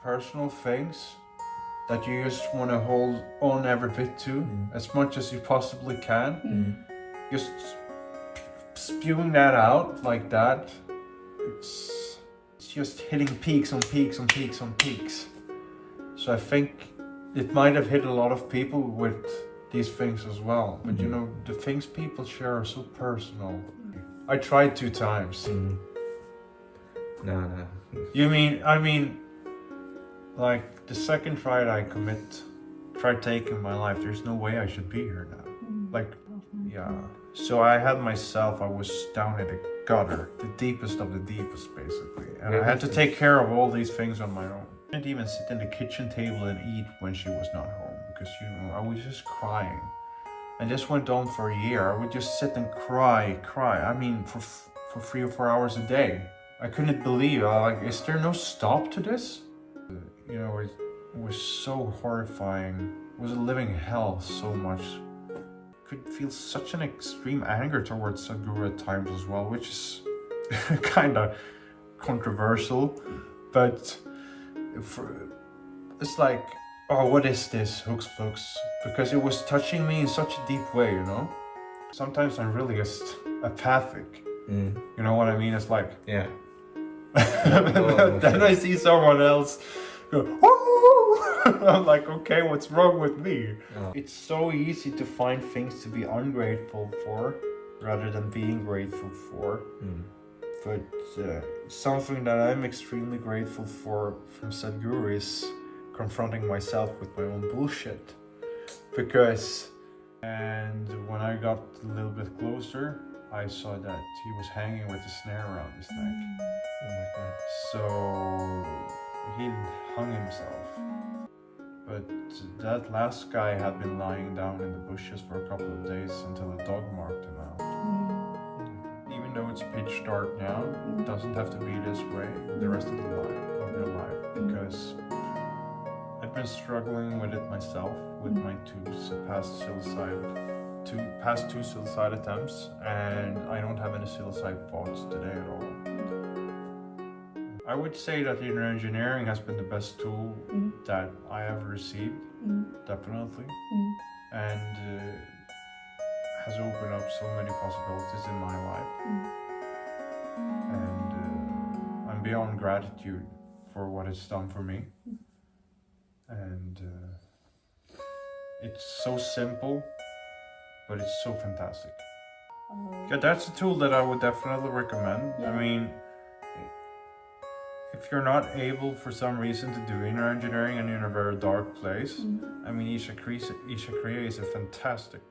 personal things that you just want to hold on every bit to as much as you possibly can. Just spewing that out like that, it's just hitting peaks on peaks on peaks on peaks. So I think it might have hit a lot of people with these things as well. But you know, the things people share are so personal. I tried 2 times. No. I mean, like the second try I tried taking my life, there's no way I should be here now. Like, yeah. So I was down in the gutter, the deepest of the deepest basically. And I had to take care of all these things on my own. I didn't even sit at the kitchen table and eat when she was not home because, you know, I was just crying. And this went on for a year. I would just sit and cry. I mean, for 3 or 4 hours a day. I couldn't believe, like, is there no stop to this? You know, it was so horrifying. It was a living hell so much. Could feel such an extreme anger towards Sadhguru at times as well, which is kind of controversial. But it's like, oh, what is this, hooks flux? Because it was touching me in such a deep way, you know? Sometimes I'm really just apathic. You know what I mean? It's like, yeah. Then I see someone else go, woo! I'm like, okay, what's wrong with me? Oh. It's so easy to find things to be ungrateful for rather than being grateful for. But something that I'm extremely grateful for from Sadhguru is confronting myself with my own bullshit. And when I got a little bit closer, I saw that he was hanging with a snare around his neck. Oh my God. So he hung himself. But that last guy had been lying down in the bushes for a couple of days until a dog marked him out. Even though it's pitch dark now, it doesn't have to be this way the rest of their life. Because I've been struggling with it myself with my past two suicide attempts, and I don't have any suicide thoughts today at all. I would say that inner engineering has been the best tool that I have received, definitely, and has opened up so many possibilities in my life. And I'm beyond gratitude for what it's done for me. And it's so simple, but it's so fantastic. Yeah, that's a tool that I would definitely recommend. Yeah. I mean, if you're not able for some reason to do inner engineering and you're in a very dark place, I mean, Isha Kriya is a fantastic